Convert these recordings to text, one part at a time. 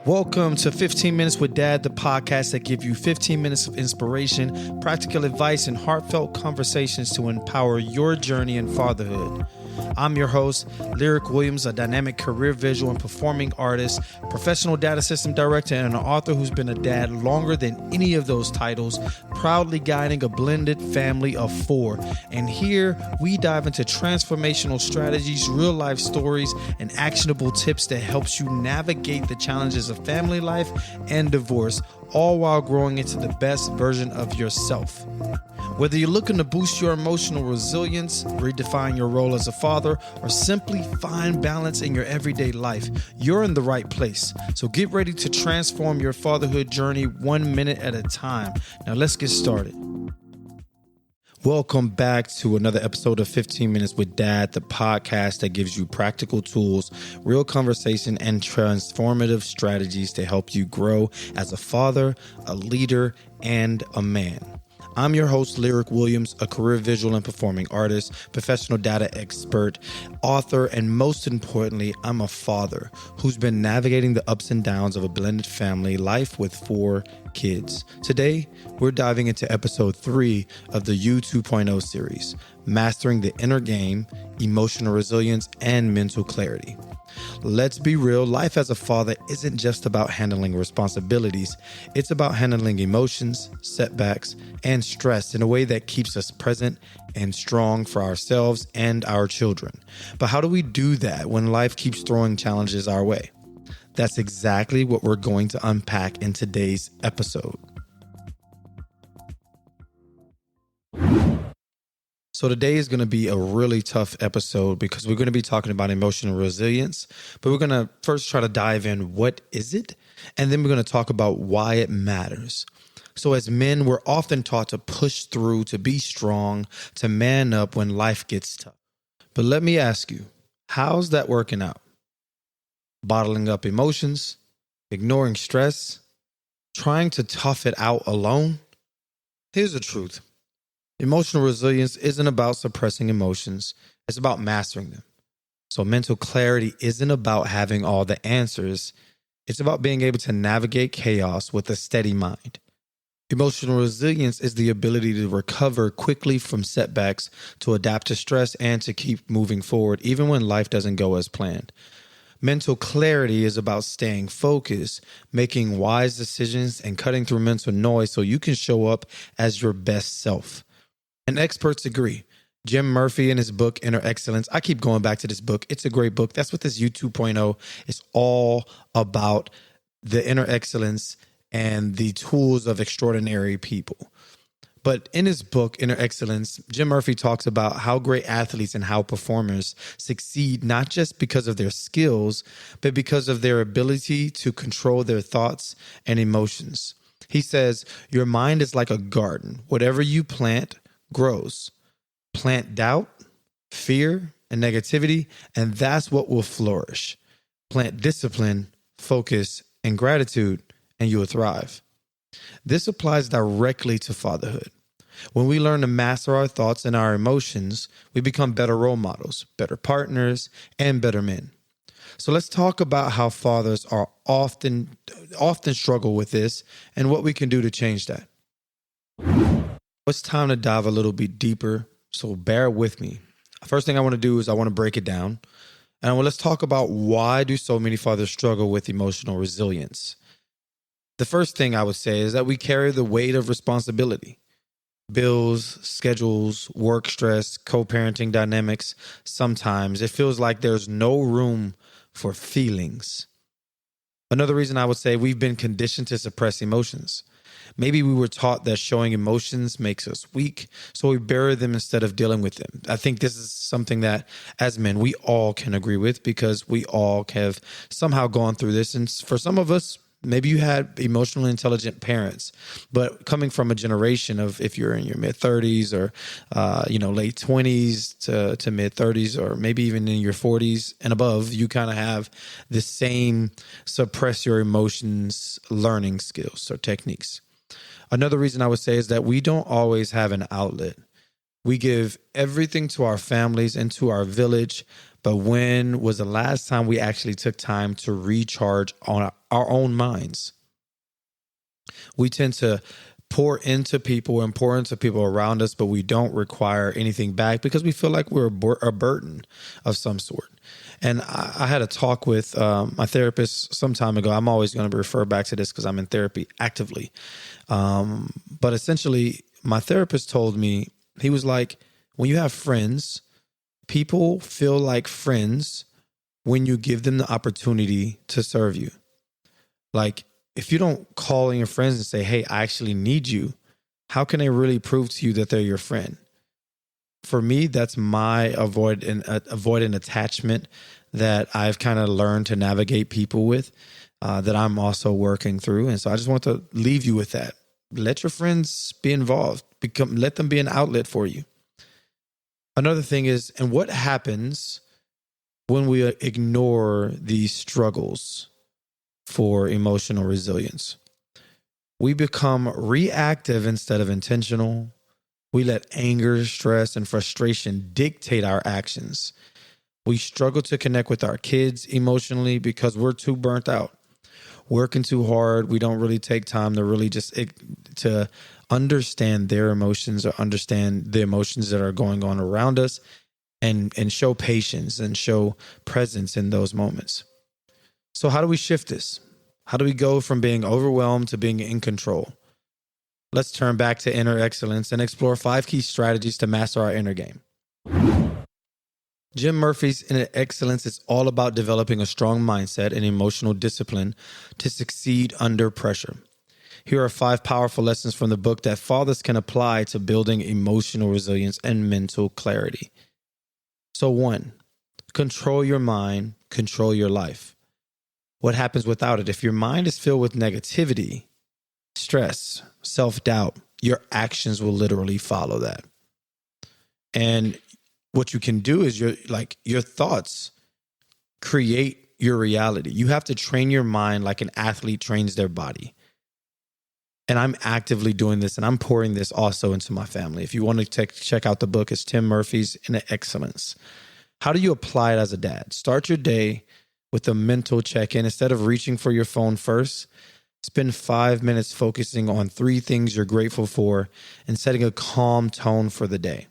Welcome to 15 Minutes with Dad, the podcast that gives you 15 minutes of inspiration, practical advice, and heartfelt conversations to empower your journey in fatherhood. I'm your host, Lirec Williams, a dynamic career visual and performing artist, professional data system director, and an author who's been a dad longer than any of those titles, proudly guiding a blended family of 4. And here we dive into transformational strategies, real life stories, and actionable tips that helps you navigate the challenges of family life and divorce, all while growing into the best version of yourself. Whether you're looking to boost your emotional resilience, redefine your role as a father, or simply find balance in your everyday life, you're in the right place. So get ready to transform your fatherhood journey 1 minute at a time. Now let's get started. Welcome back to another episode of 15 Minutes with Dad, the podcast that gives you practical tools, real conversation, and transformative strategies to help you grow as a father, a leader, and a man. I'm your host, Lirec Williams, a career visual and performing artist, professional data expert, author, and most importantly, I'm a father who's been navigating the ups and downs of a blended family life with 4 kids. Today, we're diving into episode 3 of the U 2.0 series, Mastering the Inner Game, Emotional Resilience, and Mental Clarity. Let's be real, life as a father isn't just about handling responsibilities. It's about handling emotions, setbacks, and stress in a way that keeps us present and strong for ourselves and our children. But how do we do that when life keeps throwing challenges our way? That's exactly what we're going to unpack in today's episode. So today is going to be a really tough episode because we're going to be talking about emotional resilience, but we're going to first try to dive in, what is it? And then we're going to talk about why it matters. So as men, we're often taught to push through, to be strong, to man up when life gets tough. But let me ask you, how's that working out? Bottling up emotions, ignoring stress, trying to tough it out alone? Here's the truth. Emotional resilience isn't about suppressing emotions. It's about mastering them. So mental clarity isn't about having all the answers. It's about being able to navigate chaos with a steady mind. Emotional resilience is the ability to recover quickly from setbacks, to adapt to stress, and to keep moving forward even when life doesn't go as planned. Mental clarity is about staying focused, making wise decisions, and cutting through mental noise so you can show up as your best self. And experts agree. Jim Murphy in his book, Inner Excellence, I keep going back to this book. It's a great book. That's what this U 2.0 is all about, the inner excellence and the tools of extraordinary people. But in his book, Inner Excellence, Jim Murphy talks about how great athletes and how performers succeed, not just because of their skills, but because of their ability to control their thoughts and emotions. He says, your mind is like a garden. Whatever you plant grows. Plant doubt, fear, and negativity, and that's what will flourish. Plant discipline, focus, and gratitude, and you will thrive. This applies directly to fatherhood. When we learn to master our thoughts and our emotions, we become better role models, better partners, and better men. So let's talk about how fathers are often struggle with this and what we can do to change that. It's time to dive a little bit deeper, so bear with me. First thing I want to do is I want to break it down. And let's talk about, why do so many fathers struggle with emotional resilience? The first thing I would say is that we carry the weight of responsibility. Bills, schedules, work stress, co-parenting dynamics. Sometimes it feels like there's no room for feelings. Another reason I would say, we've been conditioned to suppress emotions. Maybe we were taught that showing emotions makes us weak, so we bury them instead of dealing with them. I think this is something that, as men, we all can agree with, because we all have somehow gone through this. And for some of us, maybe you had emotionally intelligent parents, but coming from a generation of, if you're in your mid-30s or late 20s to mid-30s, or maybe even in your 40s and above, you kind of have the same suppress your emotions learning skills or techniques. Another reason I would say is that we don't always have an outlet. We give everything to our families and to our village, but when was the last time we actually took time to recharge on our own minds. We tend to pour into people and pour into people around us, but we don't require anything back because we feel like we're a burden of some sort. And I had a talk with my therapist some time ago. I'm always going to refer back to this because I'm in therapy actively. But essentially, my therapist told me, he was like, when you have friends, people feel like friends when you give them the opportunity to serve you. Like, if you don't call in your friends and say, hey, I actually need you, how can they really prove to you that they're your friend? For me, that's my avoidant attachment that I've kind of learned to navigate people with, that I'm also working through. And so I just want to leave you with that. Let your friends be involved. Let them be an outlet for you. Another thing is, and what happens when we ignore these struggles for emotional resilience? We become reactive instead of intentional. We let anger, stress, and frustration dictate our actions. We struggle to connect with our kids emotionally because we're too burnt out, working too hard. We don't really take time to really just to understand their emotions or understand the emotions that are going on around us, and show patience and show presence in those moments. So how do we shift this? How do we go from being overwhelmed to being in control? Let's turn back to inner excellence and explore 5 key strategies to master our inner game. Jim Murphy's Inner Excellence is all about developing a strong mindset and emotional discipline to succeed under pressure. Here are 5 powerful lessons from the book that fathers can apply to building emotional resilience and mental clarity. So 1, control your mind, control your life. What happens without it? If your mind is filled with negativity, stress, self-doubt, your actions will literally follow that. And what you can do is your thoughts create your reality. You have to train your mind like an athlete trains their body. And I'm actively doing this, and I'm pouring this also into my family. If you want to check out the book, it's Tim Murphy's Inner Excellence. How do you apply it as a dad? Start your day with a mental check-in. Instead of reaching for your phone first, spend 5 minutes focusing on 3 things you're grateful for and setting a calm tone for the day.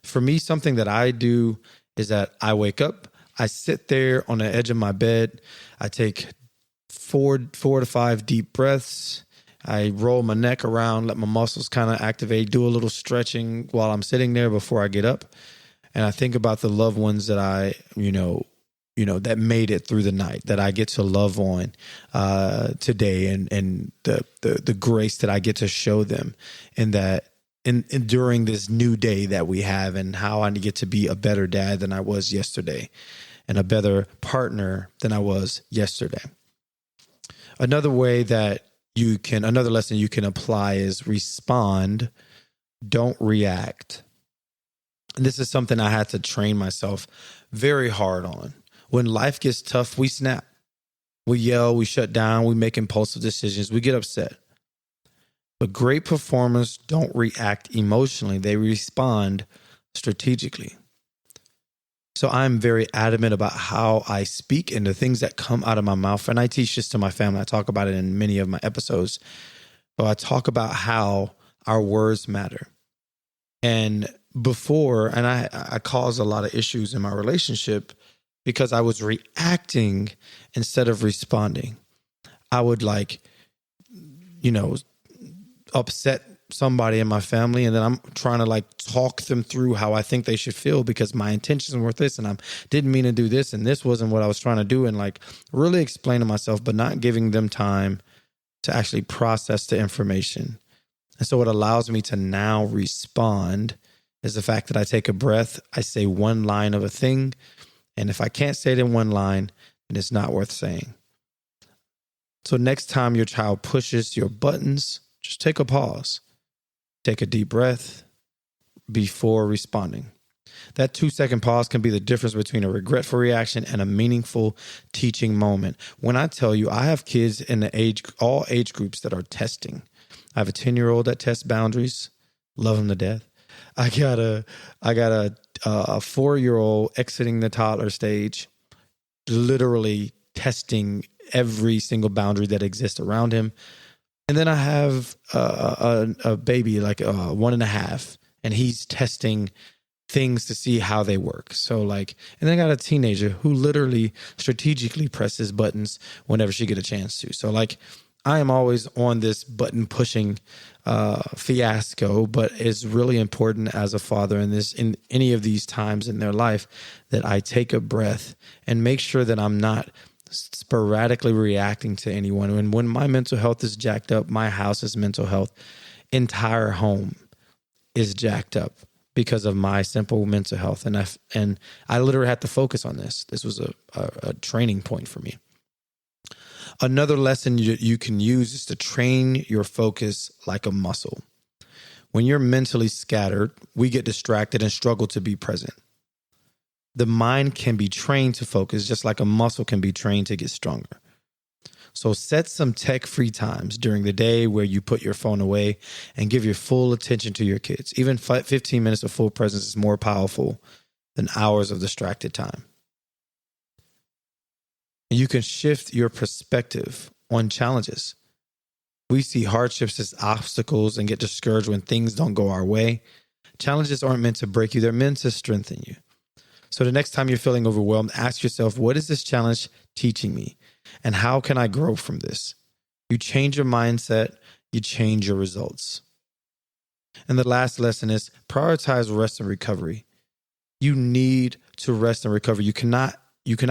For me, something that I do is that I wake up, I sit there on the edge of my bed, I take 4 to 5 deep breaths, I roll my neck around, let my muscles kind of activate, do a little stretching while I'm sitting there before I get up. And I think about the loved ones that I, that made it through the night, that I get to love on today, and the grace that I get to show them, and that in during this new day that we have, and how I get to be a better dad than I was yesterday, and a better partner than I was yesterday. Another lesson you can apply is respond, don't react. And this is something I had to train myself very hard on. When life gets tough, we snap. We yell, we shut down, we make impulsive decisions, we get upset. But great performers don't react emotionally. They respond strategically. So I'm very adamant about how I speak and the things that come out of my mouth. And I teach this to my family. I talk about it in many of my episodes. But I talk about how our words matter. And I caused a lot of issues in my relationship because I was reacting instead of responding. I would upset somebody in my family, and then I'm trying to talk them through how I think they should feel because my intentions were this, and I didn't mean to do this, and this wasn't what I was trying to do, and really explain to myself, but not giving them time to actually process the information. And so what allows me to now respond is the fact that I take a breath, I say one line of a thing, and if I can't say it in one line, then it's not worth saying. So next time your child pushes your buttons, just take a pause. Take a deep breath before responding. That 2-second pause can be the difference between a regretful reaction and a meaningful teaching moment. When I tell you, I have kids in all age groups that are testing. I have a 10-year-old that tests boundaries. Love him to death. I got a 4-year-old exiting the toddler stage, literally testing every single boundary that exists around him. And then I have a baby, like 1.5, and he's testing things to see how they work. So and then I got a teenager who literally strategically presses buttons whenever she get a chance to. So I am always on this button pushing fiasco, but it's really important as a father in any of these times in their life that I take a breath and make sure that I'm not sporadically reacting to anyone. And when my mental health is jacked up, my house's mental health, entire home is jacked up because of my simple mental health. And I literally had to focus on this. This was a training point for me. Another lesson you can use is to train your focus like a muscle. When you're mentally scattered, we get distracted and struggle to be present. The mind can be trained to focus just like a muscle can be trained to get stronger. So set some tech-free times during the day where you put your phone away and give your full attention to your kids. Even 15 minutes of full presence is more powerful than hours of distracted time. And you can shift your perspective on challenges. We see hardships as obstacles and get discouraged when things don't go our way. Challenges aren't meant to break you. They're meant to strengthen you. So the next time you're feeling overwhelmed, ask yourself, what is this challenge teaching me? And how can I grow from this? You change your mindset, you change your results. And the last lesson is prioritize rest and recovery. You need to rest and recover. You cannot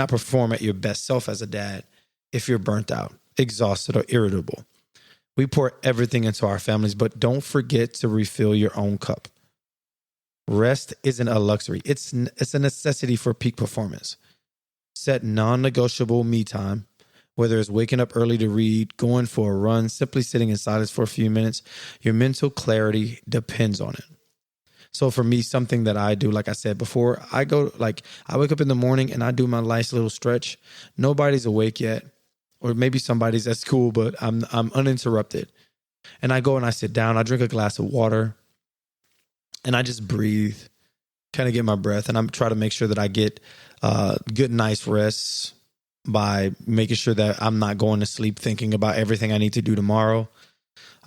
perform at your best self as a dad if you're burnt out, exhausted, or irritable. We pour everything into our families, but don't forget to refill your own cup. Rest isn't a luxury. It's a necessity for peak performance. Set non-negotiable me time, whether it's waking up early to read, going for a run, simply sitting in silence for a few minutes. Your mental clarity depends on it. So for me, something that I do, like I said before, I wake up in the morning and I do my nice little stretch. Nobody's awake yet, or maybe somebody's at school, but I'm uninterrupted. And I go and I sit down, I drink a glass of water, and I just breathe, kind of get my breath. And I'm trying to make sure that I get good, nice rests by making sure that I'm not going to sleep thinking about everything I need to do tomorrow.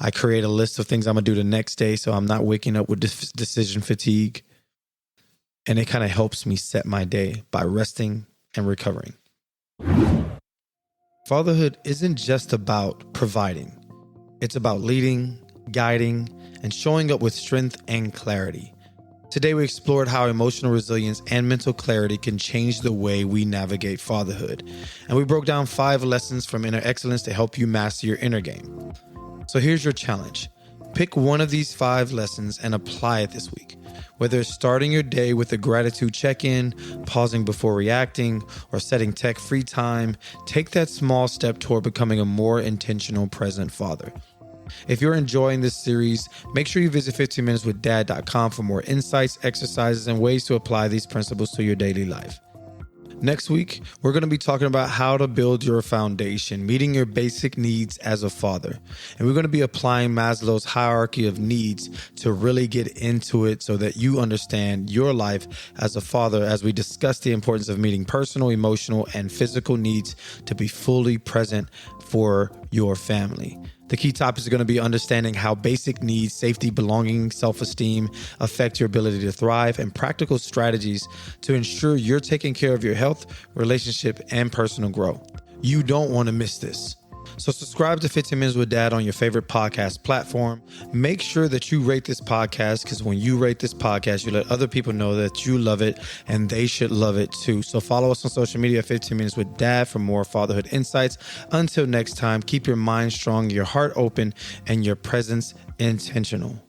I create a list of things I'm going to do the next day so I'm not waking up with decision fatigue. And it kind of helps me set my day by resting and recovering. Fatherhood isn't just about providing. It's about leading, guiding, and showing up with strength and clarity. Today, we explored how emotional resilience and mental clarity can change the way we navigate fatherhood. And we broke down 5 lessons from inner excellence to help you master your inner game. So here's your challenge. Pick one of these 5 lessons and apply it this week. Whether it's starting your day with a gratitude check-in, pausing before reacting, or setting tech-free time, take that small step toward becoming a more intentional present father. If you're enjoying this series, make sure you visit 15minuteswithdad.com for more insights, exercises, and ways to apply these principles to your daily life. Next week, we're going to be talking about how to build your foundation, meeting your basic needs as a father. And we're going to be applying Maslow's hierarchy of needs to really get into it so that you understand your life as a father as we discuss the importance of meeting personal, emotional, and physical needs to be fully present for your family. The key topics are going to be understanding how basic needs, safety, belonging, self-esteem affect your ability to thrive, and practical strategies to ensure you're taking care of your health, relationship, and personal growth. You don't want to miss this. So subscribe to 15 Minutes with Dad on your favorite podcast platform. Make sure that you rate this podcast, because when you rate this podcast, you let other people know that you love it and they should love it too. So follow us on social media, 15 Minutes with Dad, for more fatherhood insights. Until next time, keep your mind strong, your heart open, and your presence intentional.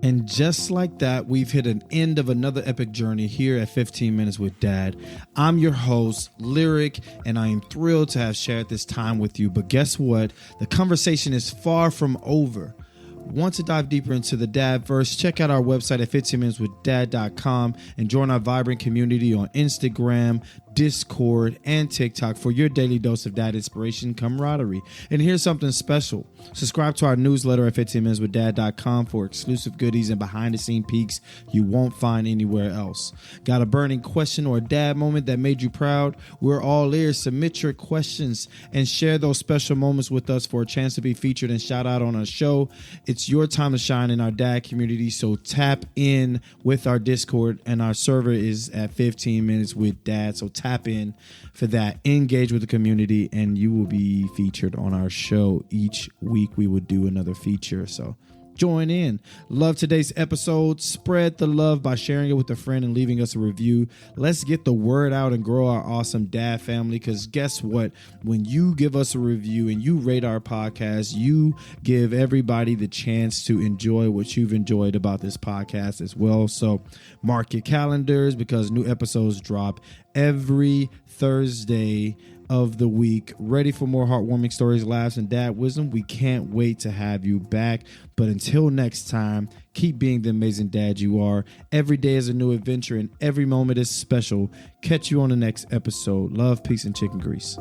And just like that, we've hit an end of another epic journey here at 15 Minutes with Dad. I'm your host, Lirec, and I am thrilled to have shared this time with you. But guess what? The conversation is far from over. Want to dive deeper into the Dadverse? Check out our website at 15minuteswithdad.com and join our vibrant community on Instagram. Discord, and TikTok for your daily dose of dad inspiration camaraderie. And here's something special. Subscribe to our newsletter at 15minuteswithdad.com for exclusive goodies and behind-the-scene peeks you won't find anywhere else. Got a burning question or a dad moment that made you proud? We're all ears. Submit your questions and share those special moments with us for a chance to be featured and shout out on our show. It's your time to shine in our dad community, so tap in with our Discord, and our server is at 15 minutes with dad, so tap in for that. Engage with the community and you will be featured on our show. Each week we will do another feature, so join in. Love today's episode. Spread the love by sharing it with a friend and leaving us a review. Let's get the word out and grow our awesome dad family, because guess what? When you give us a review and you rate our podcast, you give everybody the chance to enjoy what you've enjoyed about this podcast as well. So mark your calendars, because new episodes drop every Thursday of the week. Ready for more heartwarming stories, laughs, and dad wisdom? We can't wait to have you back. But until next time, keep being the amazing dad you are. Every day is a new adventure and every moment is special. Catch you on the next episode. Love, peace, and chicken grease.